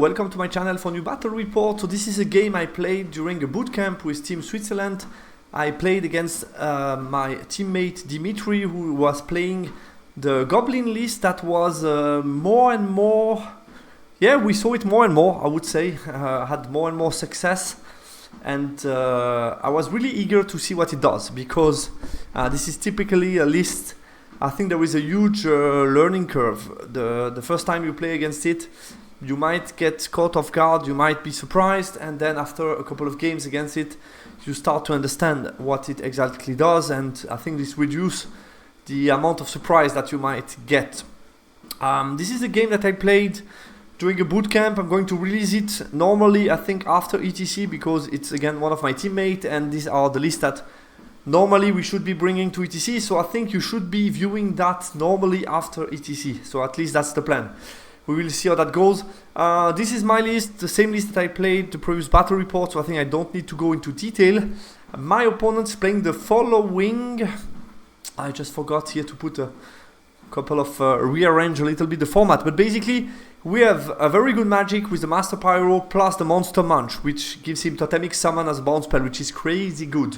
welcome to my channel for new battle report. So this is a game I played during a bootcamp with Team Switzerland. I played against my teammate Dimitri, who was playing the Goblin list that was more and more, we saw it more and more, I would say, had more and more success. And I was really eager to see what it does, because this is typically a list. I think there is a huge learning curve. The first time you play against it, you might get caught off guard, you might be surprised, and then after a couple of games against it, you start to understand what it exactly does, and I think this reduces the amount of surprise that you might get. This is a game that I played during a bootcamp. I'm going to release it normally, I think, after ETC, because it's again one of my teammates, and these are the lists that normally we should be bringing to ETC, so I think you should be viewing that normally after ETC, so at least that's the plan. We will see how that goes. This is my list, the same list that I played the previous battle report, so I think I don't need to go into detail. My opponent is playing the following. I just forgot here to put a couple of rearrange a little bit the format, but basically we have a very good magic with the Master Pyro plus the Monster Munch, which gives him Totemic Summon as a bounce spell, which is crazy good.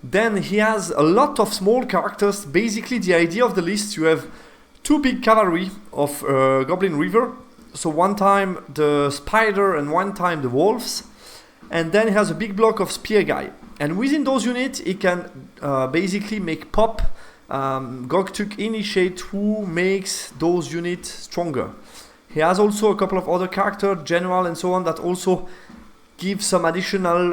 Then he has a lot of small characters. Basically the idea of the list, you have two big cavalry of Goblin River, so one time the Spider and one time the Wolves, and then he has a big block of Spear Guy, and within those units he can basically make pop Gogtuk Initiate, who makes those units stronger. He has also a couple of other characters, General and so on, that also give some additional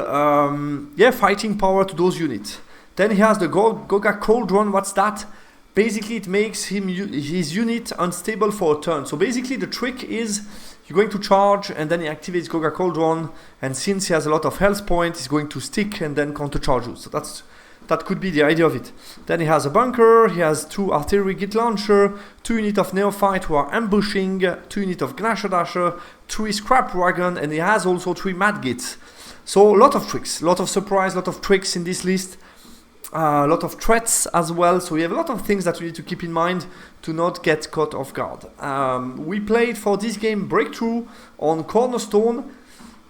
fighting power to those units. Then he has the Goga Cauldron. What's that? Basically it makes his unit unstable for a turn. So basically the trick is you're going to charge and then he activates Goga Cauldron, and since he has a lot of health points, he's going to stick and then counter charge you. So that could be the idea of it. Then he has a bunker, he has two artillery git launcher, 2 units of neophyte who are ambushing, 2 units of Gnasher Dasher, 3 scrap wagon, and he has also 3 mad gits. So a lot of tricks, a lot of surprise, a lot of tricks in this list. A lot of threats as well, so we have a lot of things that we need to keep in mind to not get caught off guard. We played for this game Breakthrough on Cornerstone.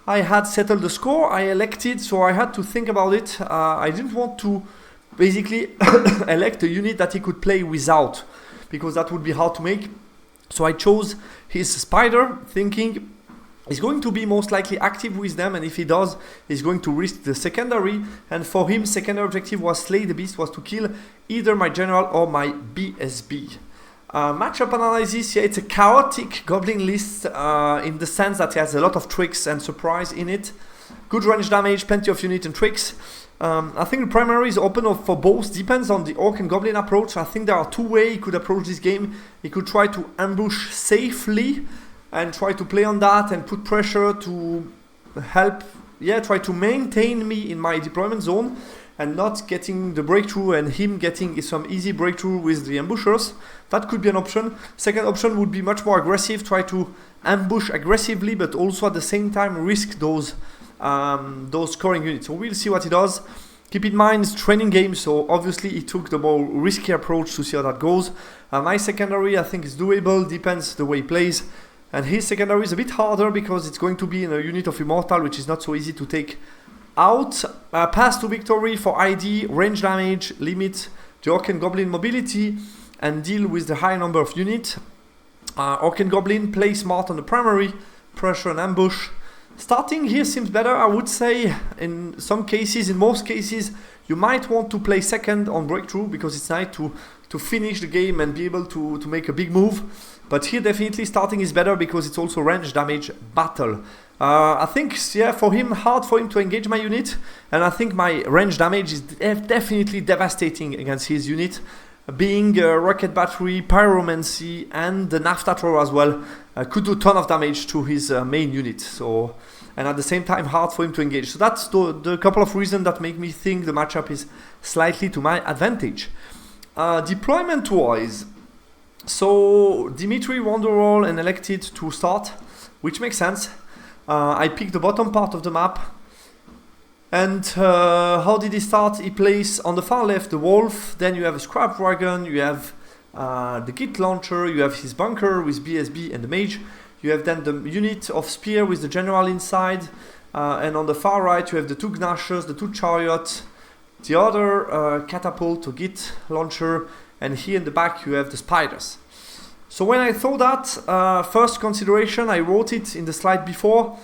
I had settled the score, I elected, so I had to think about it. I didn't want to basically elect a unit that he could play without, because that would be hard to make. So I chose his Spider, thinking he's going to be most likely active with them, and if he does, he's going to risk the secondary, and for him, secondary objective was Slay the Beast, was to kill either my General or my BSB. Matchup analysis, it's a chaotic Goblin list in the sense that it has a lot of tricks and surprise in it. Good range damage, plenty of unit and tricks. I think the primary is open for both, depends on the Orc and Goblin approach. I think there are two ways he could approach this game. He could try to ambush safely and try to play on that and put pressure to help, try to maintain me in my deployment zone and not getting the breakthrough and him getting some easy breakthrough with the ambushers. That could be an option. Second option would be much more aggressive, try to ambush aggressively, but also at the same time risk those scoring units. So we'll see what he does. Keep in mind, it's training game, so obviously he took the more risky approach to see how that goes. My secondary, I think, is doable, depends the way he plays. And his secondary is a bit harder because it's going to be in a unit of Immortal, which is not so easy to take out. Pass to victory for ID, range damage, limit the Orc and Goblin mobility, and deal with the high number of units. Orc and Goblin play smart on the primary, pressure and ambush. Starting here seems better, I would say. In some cases, in most cases, you might want to play second on Breakthrough, because it's nice to finish the game and be able to make a big move. But here definitely starting is better because it's also range damage battle. I think, for him, hard for him to engage my unit, and I think my range damage is definitely devastating against his unit. Being Rocket Battery, Pyromancy, and the Naphtha Thrower as well could do a ton of damage to his main unit. So, and at the same time, hard for him to engage. So that's the couple of reasons that make me think the matchup is slightly to my advantage. Deployment-wise, so Dimitri won the role and elected to start, which makes sense. I picked the bottom part of the map. And how did he start? He plays on the far left the Wolf, then you have a Scrap Wagon, you have the Git Launcher, you have his bunker with BSB and the Mage. You have then the unit of spear with the general inside, and on the far right you have the 2 gnashers, the 2 chariots, the other catapult, to git launcher, and here in the back you have the spiders. So when I thought that, first consideration, I wrote it in the slide before,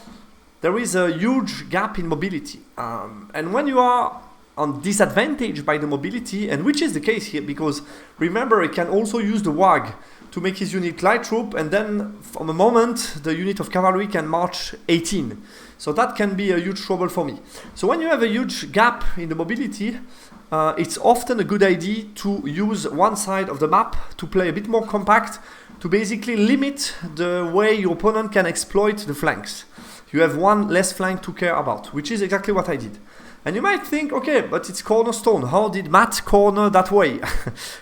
there is a huge gap in mobility. And when you are on disadvantage by the mobility, and which is the case here, because remember, he can also use the wag to make his unit light troop, and then from a moment the unit of cavalry can march 18. So that can be a huge trouble for me. So when you have a huge gap in the mobility, it's often a good idea to use one side of the map to play a bit more compact, to basically limit the way your opponent can exploit the flanks. You have one less flank to care about, which is exactly what I did. And you might think, okay, but it's cornerstone. How did Matt corner that way?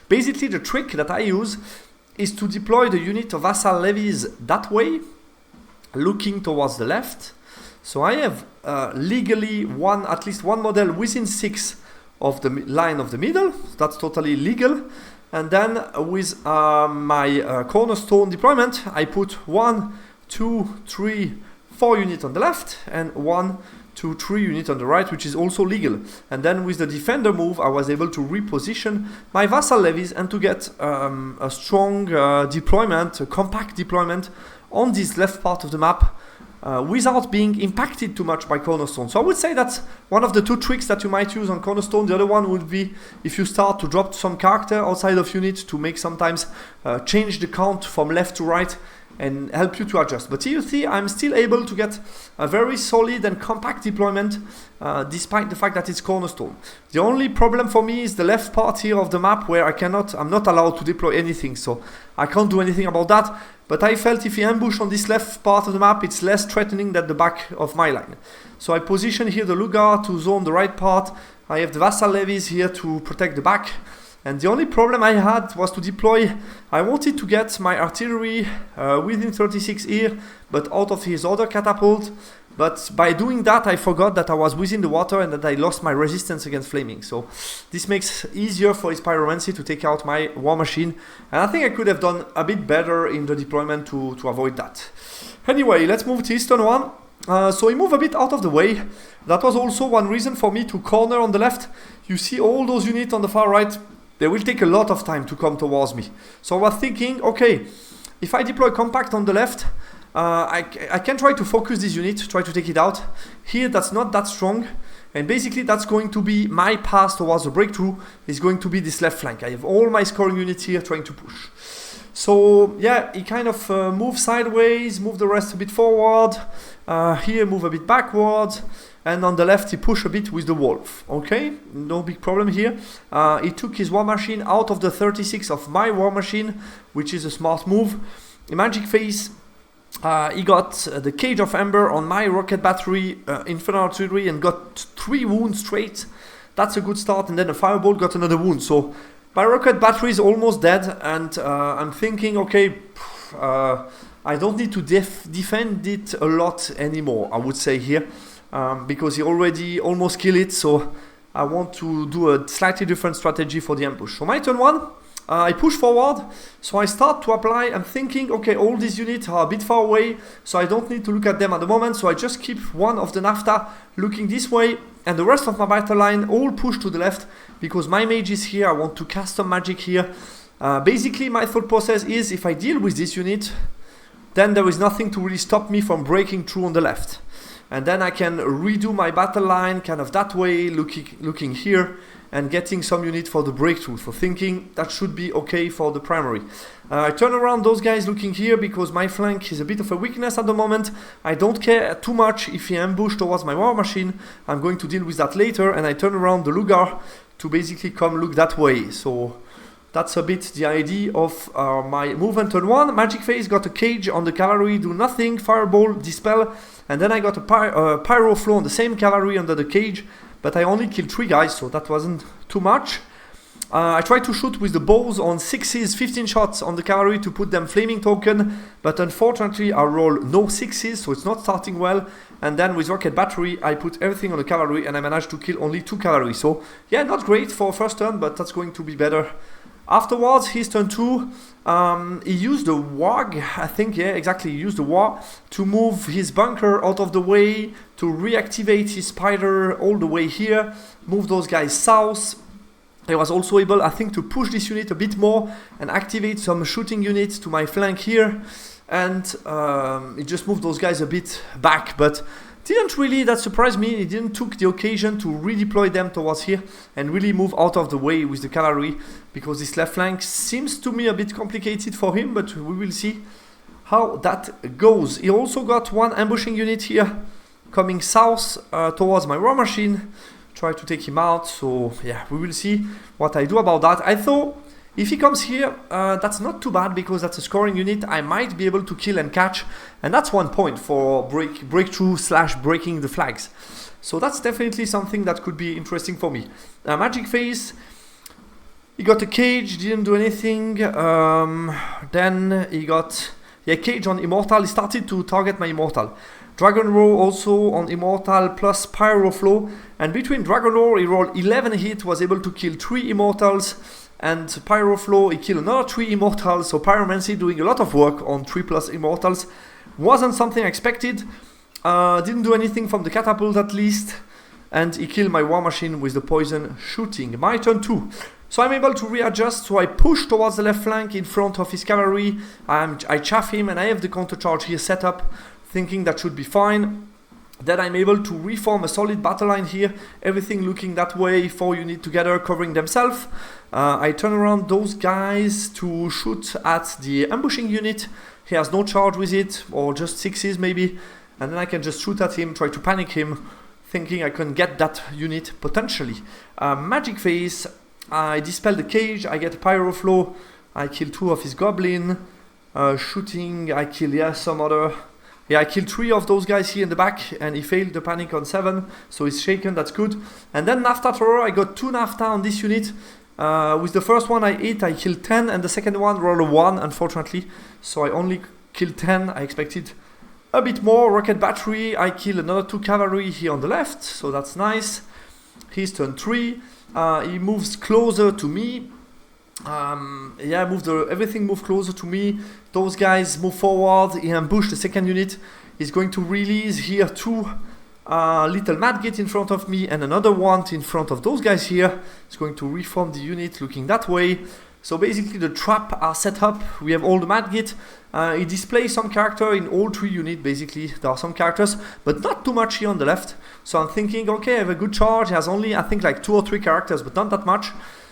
Basically, the trick that I use is to deploy the unit of vassal levies that way, looking towards the left. So I have legally at least one model within 6 of the line of the middle. That's totally legal. And then with my cornerstone deployment, I put 1, 2, 3, 4 units on the left and 1, 2, 3 units on the right, which is also legal. And then with the defender move, I was able to reposition my vassal levies and to get a strong deployment, a compact deployment on this left part of the map without being impacted too much by cornerstone. So I would say that's one of the 2 tricks that you might use on cornerstone. The other one would be if you start to drop some character outside of units to make sometimes change the count from left to right and help you to adjust. But here you see I'm still able to get a very solid and compact deployment despite the fact that it's cornerstone. The only problem for me is the left part here of the map where I'm not allowed to deploy anything, so I can't do anything about that. But I felt if you ambush on this left part of the map, it's less threatening than the back of my line. So I position here the Lugar to zone the right part. I have the vassal levies here to protect the back. And the only problem I had was to deploy. I wanted to get my artillery within 36 here, but out of his other catapult. But by doing that, I forgot that I was within the water and that I lost my resistance against flaming. So this makes it easier for his pyromancy to take out my war machine. And I think I could have done a bit better in the deployment to avoid that. Anyway, let's move to Eastern one. So he moved a bit out of the way. That was also one reason for me to corner on the left. You see all those units on the far right. They will take a lot of time to come towards me. So I was thinking, okay, if I deploy compact on the left, I can try to focus this unit, try to take it out. Here, that's not that strong. And basically, that's going to be my path towards the breakthrough, is going to be this left flank. I have all my scoring units here trying to push. So, yeah, he kind of moved sideways, moved the rest a bit forward. Here, move a bit backwards. And on the left, he pushed a bit with the wolf. Okay, no big problem here. He took his war machine out of the 36 of my war machine, which is a smart move. In Magic Phase, he got the Cage of Ember on my rocket battery, Infernal artillery, and got 3 wounds straight. That's a good start. And then a fireball got another wound. So my rocket battery is almost dead. And I'm thinking, okay, I don't need to defend it a lot anymore, I would say here. Because he already almost killed it, so I want to do a slightly different strategy for the ambush. So my turn 1, I push forward, so I start to apply. I'm thinking, okay, all these units are a bit far away, so I don't need to look at them at the moment, so I just keep one of the NAFTA looking this way, and the rest of my battle line all push to the left, because my mage is here. I want to cast some magic here. Basically, my thought process is, if I deal with this unit, then there is nothing to really stop me from breaking through on the left. And then I can redo my battle line kind of that way, looking here, and getting some unit for the breakthrough. So thinking that should be okay for the primary. I turn around those guys looking here because my flank is a bit of a weakness at the moment. I don't care too much if he ambushed towards my war machine. I'm going to deal with that later. And I turn around the Lugar to basically come look that way. So that's a bit the idea of my movement turn 1. Magic Phase got a cage on the cavalry, do nothing, fireball, dispel. And then I got a pyro flow on the same cavalry under the cage, but I only killed 3 guys, so that wasn't too much. I tried to shoot with the bows on 6s, 15 shots on the cavalry to put them flaming token, but unfortunately I roll no 6s, so it's not starting well. And then with rocket battery, I put everything on the cavalry and I managed to kill only 2 cavalry. So yeah, not great for first turn, but that's going to be better Afterwards, his turn 2, he used the warg, I think, yeah, exactly, he used the warg to move his bunker out of the way, to reactivate his spider all the way here, move those guys south. I was also able, I think, to push this unit a bit more and activate some shooting units to my flank here, and it just moved those guys a bit back, but didn't really, that surprised me, he didn't took the occasion to redeploy them towards here and really move out of the way with the cavalry, because this left flank seems to me a bit complicated for him, but we will see how that goes. He also got one ambushing unit here coming south towards my war machine, try to take him out, so yeah, we will see what I do about that. I thought if he comes here, that's not too bad, because that's a scoring unit I might be able to kill and catch, and that's 1 point for breakthrough / breaking the flags. So that's definitely something that could be interesting for me. Magic phase, he got a cage, didn't do anything. Then he got cage on Immortal, he started to target my Immortal. Dragon Roar also on Immortal plus Pyro Flow, and between Dragon Roar he rolled 11 hit, was able to kill 3 Immortals, and Pyro Flow he killed another 3 Immortals, so Pyromancy doing a lot of work on 3+ Immortals. Wasn't something I expected, didn't do anything from the catapult at least, and he killed my war machine with the poison shooting. My turn 2. So I'm able to readjust, so I push towards the left flank in front of his cavalry, I chaff him, and I have the counter charge here set up, thinking that should be fine. Then I'm able to reform a solid battle line here, everything looking that way, 4 units together covering themselves. I turn around those guys to shoot at the ambushing unit. He has no charge with it, or just 6s maybe, and then I can just shoot at him, try to panic him, thinking I can get that unit potentially. Magic phase, I dispel the cage, I get a Pyro Flow, I kill 2 of his goblin. Shooting, I kill some other. I killed 3 of those guys here in the back, and he failed the panic on 7, so he's shaken, that's good. And then Nafta Terror, I got 2 Nafta on this unit. With the first one I killed 10, and the second one rolled a 1, unfortunately. So I only killed 10, I expected a bit more. Rocket Battery, I kill another 2 cavalry here on the left, so that's nice. He's turn 3, he moves closer to me. Everything moved closer to me. Those guys move forward. He ambushed the second unit. He's going to release here 2 little Madgate in front of me and another one in front of those guys here. He's going to reform the unit looking that way. So basically the trap are set up. We have all the Madgate. He displays some character in all 3 units basically. There are some characters, but not too much here on the left. So I'm thinking, okay, I have a good charge. He has only, I think, like 2 or 3 characters, but not that much.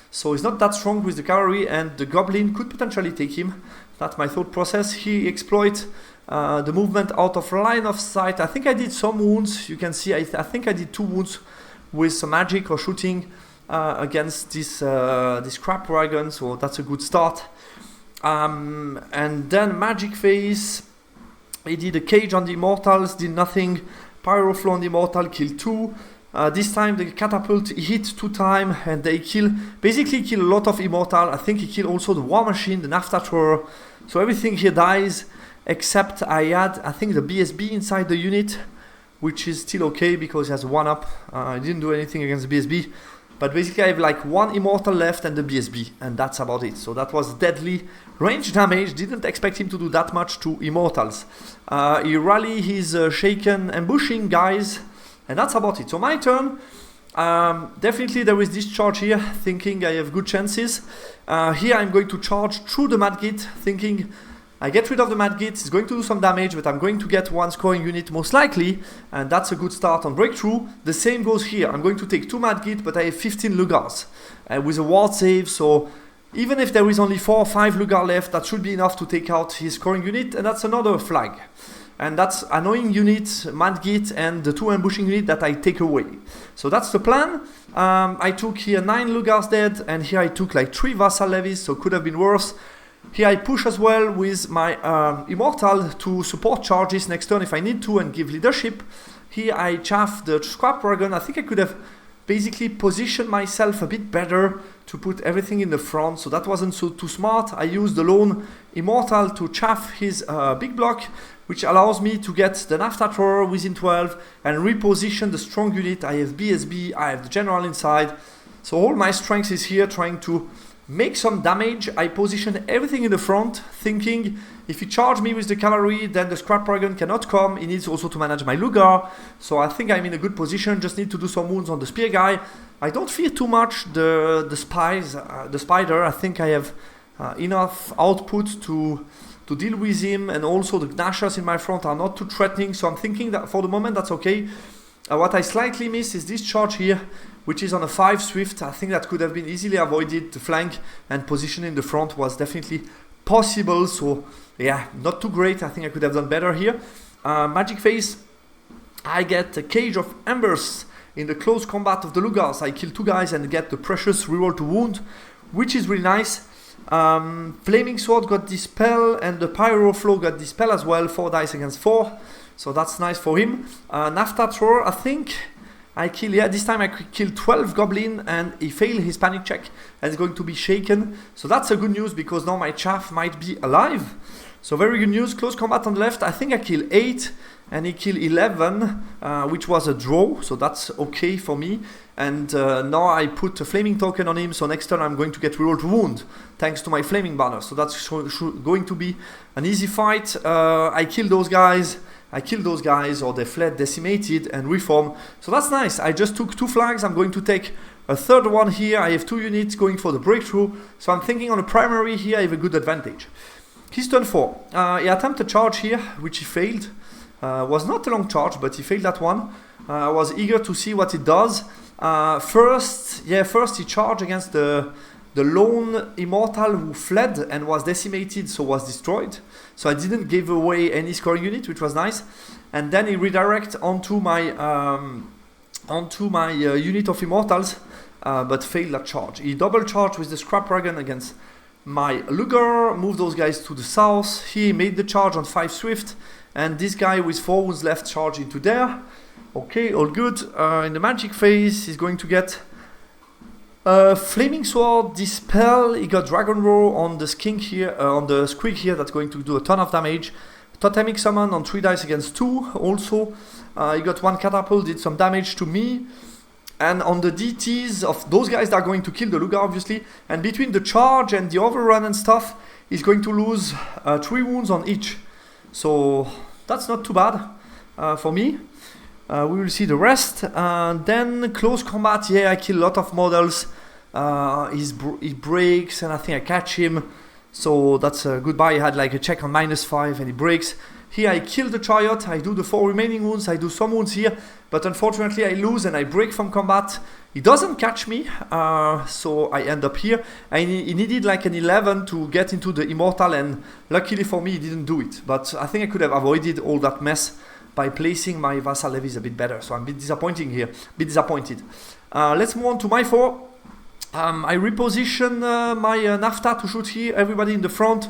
So he's not that strong with the cavalry, and the goblin could potentially take him. That's my thought process. He exploits the movement out of line of sight. I think I did some wounds. You can see I think I did 2 wounds with some magic or shooting against this crap dragon, so that's a good start. And then magic phase, he did a cage on the immortals, did nothing. Pyro Flow on the immortal, killed 2. This time the catapult hit 2 times, and they basically kill a lot of immortal. I think he killed also the war machine, the Nafta Thrower. So everything here dies, except I had, I think, the BSB inside the unit, which is still okay because he has 1 up. I didn't do anything against the BSB, but basically I have like 1 immortal left and the BSB, and that's about it. So that was deadly range damage. Didn't expect him to do that much to immortals. He rally his shaken ambushing guys, and that's about it. So my turn. Definitely there is this charge here, thinking I have good chances. Here I'm going to charge through the Madgate, thinking I get rid of the Madgate, it's going to do some damage, but I'm going to get 1 scoring unit most likely, and that's a good start on breakthrough. The same goes here. I'm going to take 2 Madgate, but I have 15 Lugars with a ward save, so even if there is only 4 or 5 Lugar left, that should be enough to take out his scoring unit, and that's another flag. And that's annoying unit, Madgate, and the 2 ambushing unit that I take away. So that's the plan. I took here 9 Lugars dead, and here I took like 3 Vassal Levies, so could have been worse. Here I push as well with my Immortal to support charges next turn if I need to and give leadership. Here I chaff the Scrap Dragon. I think I could have basically positioned myself a bit better to put everything in the front, so that wasn't too smart. I used the lone Immortal to chaff his big block, which allows me to get the Nafta Thrower within 12 and reposition the strong unit. I have BSB, I have the general inside, so all my strength is here trying to make some damage. I position everything in the front, thinking if he charges me with the cavalry, then the Scrap Dragon cannot come. He needs also to manage my Lugar. So I think I'm in a good position, just need to do some wounds on the spear guy. I don't fear too much the spider. I think I have enough output to deal with him, and also the Gnashers in my front are not too threatening, so I'm thinking that for the moment that's okay. What I slightly miss is this charge here, which is on a 5 swift. I think that could have been easily avoided. The flank and position in the front was definitely possible, so yeah, not too great. I think I could have done better here. Magic Phase, I get a Cage of Embers in the close combat of the Lugars. I kill 2 guys and get the precious reroll to wound, which is really nice. Flaming Sword got Dispel, and the Pyro Flow got Dispel as well, 4 dice against 4, so that's nice for him. Nafta Thrower, I think I kill, yeah, this time I kill 12 Goblin, and he failed his panic check and is going to be shaken, so that's a good news because now my Chaff might be alive. So very good news. Close combat on the left, I think I kill 8 and he killed 11, which was a draw, so that's okay for me. And now I put a flaming token on him, so next turn I'm going to get reroll to wound thanks to my flaming banner, so that's going to be an easy fight. I kill those guys, or they fled decimated and reform, so that's nice. I just took 2 flags, I'm going to take a third one here. I have 2 units going for the breakthrough, so I'm thinking on a primary here I have a good advantage. His turn 4, he attempted a charge here, which he failed. Was not a long charge, but he failed that one. I was eager to see what it does. First he charged against the lone immortal who fled and was decimated, so was destroyed. So I didn't give away any scoring unit, which was nice. And then he redirect onto my unit of immortals, but failed that charge. He double charged with the Scrap Dragon against my Lugar, moved those guys to the south. He made the charge on 5 swift, and this guy with 4 wounds left charged into there. Okay, all good. In the Magic Phase, he's going to get Flaming Sword, Dispel. He got Dragon Roar on the skink here, on the squig here. That's going to do a ton of damage. Totemic Summon on 3 dice against 2. Also, he got 1 catapult, did some damage to me. And on the DTs of those guys that are going to kill the Lugar, obviously. And between the charge and the overrun and stuff, he's going to lose 3 wounds on each. So that's not too bad for me. We will see the rest. Then close combat, yeah, I kill a lot of models. He breaks and I think I catch him. So that's a goodbye. He had like a check on -5 and he breaks. Here I kill the chariot, I do the 4 remaining wounds, I do some wounds here, but unfortunately I lose and I break from combat. He doesn't catch me, so I end up here. And he needed like an 11 to get into the immortal, and luckily for me he didn't do it. But I think I could have avoided all that mess by placing my vassal levies a bit better. So I'm a bit disappointed here, let's move on to my 4. I reposition my Nafta to shoot here, everybody in the front.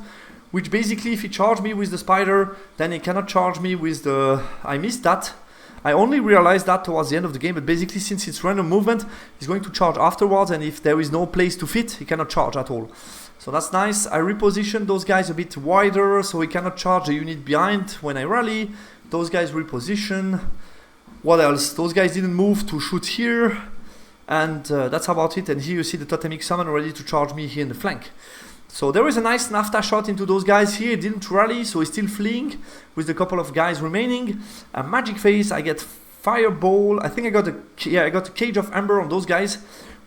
Which basically, if he charged me with the spider, then he cannot charge me with the... I missed that. I only realized that towards the end of the game, but basically since it's random movement, he's going to charge afterwards, and if there is no place to fit, he cannot charge at all. So that's nice. I repositioned those guys a bit wider, so he cannot charge the unit behind when I rally. Those guys reposition. What else? Those guys didn't move to shoot here, and that's about it. And here you see the Totemic Summon ready to charge me here in the flank. So there is a nice Nafta shot into those guys here. He didn't rally, so he's still fleeing with a couple of guys remaining. A Magic Phase, I get Fireball. I think I got a Cage of Ember on those guys,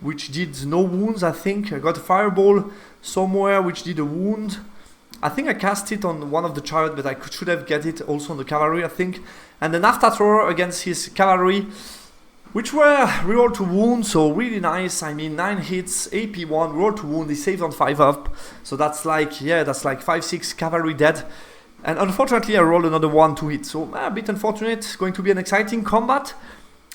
which did no wounds, I think. I got a Fireball somewhere, which did a wound. I think I cast it on one of the chariot, but I should have get it also on the cavalry, I think. And the Nafta Thrower against his cavalry, which were reroll to wound, so really nice. I mean, 9 hits, AP 1, reroll to wound, he saved on 5 up. So that's like, yeah, that's like 5-6 cavalry dead. And unfortunately, I rolled another 1 to hit. So a bit unfortunate. It's going to be an exciting combat.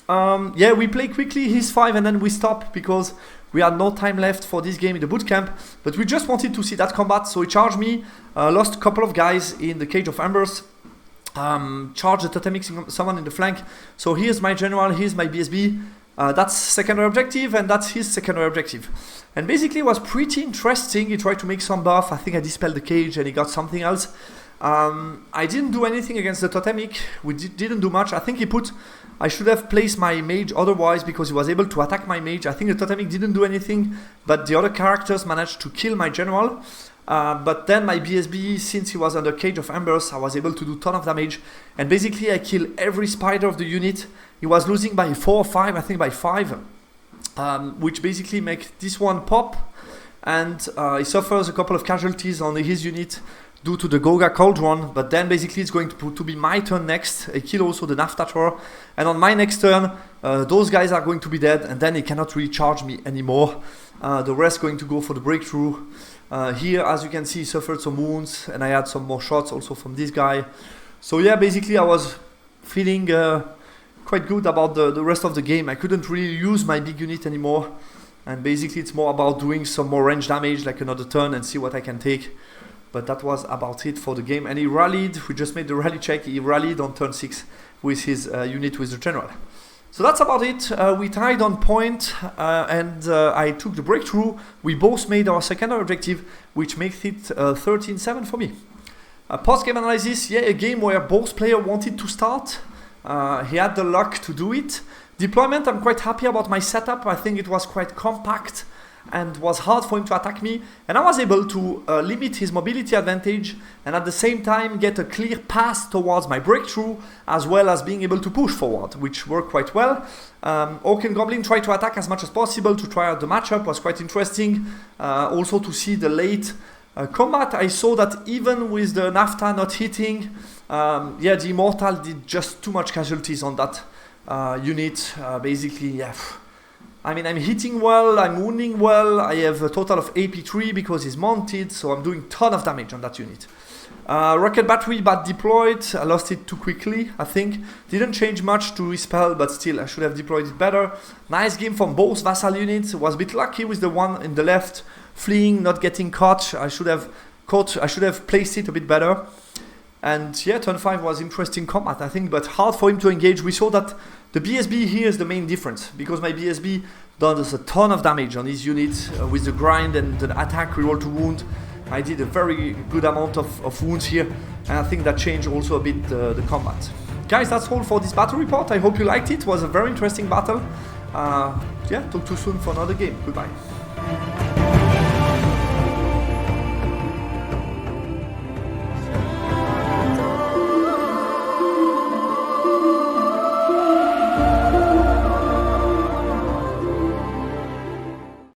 Yeah, we play quickly his 5 and then we stop because we had no time left for this game in the bootcamp. But we just wanted to see that combat, so he charged me. Lost a couple of guys in the Cage of Embers. Charge the Totemic Summon in the flank. So here's my general, here's my BSB. That's secondary objective, and that's his secondary objective. And basically it was pretty interesting. He tried to make some buff. I think I dispelled the cage and he got something else. I didn't do anything against the totemic. We didn't do much. I think I should have placed my mage otherwise, because he was able to attack my mage. I think the totemic didn't do anything, but the other characters managed to kill my general. But then my BSB, since he was under Cage of Embers, I was able to do a ton of damage. And basically I killed every spider of the unit. He was losing by 4 or 5, I think by 5. Which basically makes this one pop. And he suffers a couple of casualties on his unit due to the Goga Cauldron. But then basically it's going to be my turn next. I kill also the Naftator. And on my next turn, those guys are going to be dead. And then he cannot really charge me anymore. The rest going to go for the breakthrough. Here, as you can see, he suffered some wounds, and I had some more shots also from this guy. So yeah, basically I was feeling quite good about the rest of the game. I couldn't really use my big unit anymore, and basically it's more about doing some more range damage, like another turn, and see what I can take. But that was about it for the game, and he rallied. We just made the rally check. He rallied on turn 6 with his unit with the general. So that's about it. We tied on point, and I took the breakthrough. We both made our secondary objective, which makes it 13-7 for me. Post-game analysis, yeah, a game where both players wanted to start. He had the luck to do it. Deployment, I'm quite happy about my setup. I think it was quite compact and was hard for him to attack me. And I was able to limit his mobility advantage and at the same time get a clear path towards my breakthrough, as well as being able to push forward, which worked quite well. Orc and Goblin tried to attack as much as possible to try out the matchup. Was quite interesting. Also to see the late combat. I saw that even with the Nafta not hitting, yeah, the Immortal did just too much casualties on that unit. Basically, yeah. I mean, I'm hitting well, I'm wounding well, I have a total of AP3 because he's mounted, so I'm doing a ton of damage on that unit. Rocket Battery bad deployed, I lost it too quickly, I think. Didn't change much to his spell, but still I should have deployed it better. Nice game from both vassal units, was a bit lucky with the one in the left, fleeing, not getting caught. I should have placed it a bit better. And yeah, turn 5 was interesting combat, I think, but hard for him to engage. We saw that the BSB here is the main difference, because my BSB does a ton of damage on his unit with the grind and the attack reroll to wound. I did a very good amount of wounds here, and I think that changed also a bit the combat. Guys, that's all for this battle report. I hope you liked it. It was a very interesting battle. Yeah, talk to you soon for another game. Goodbye.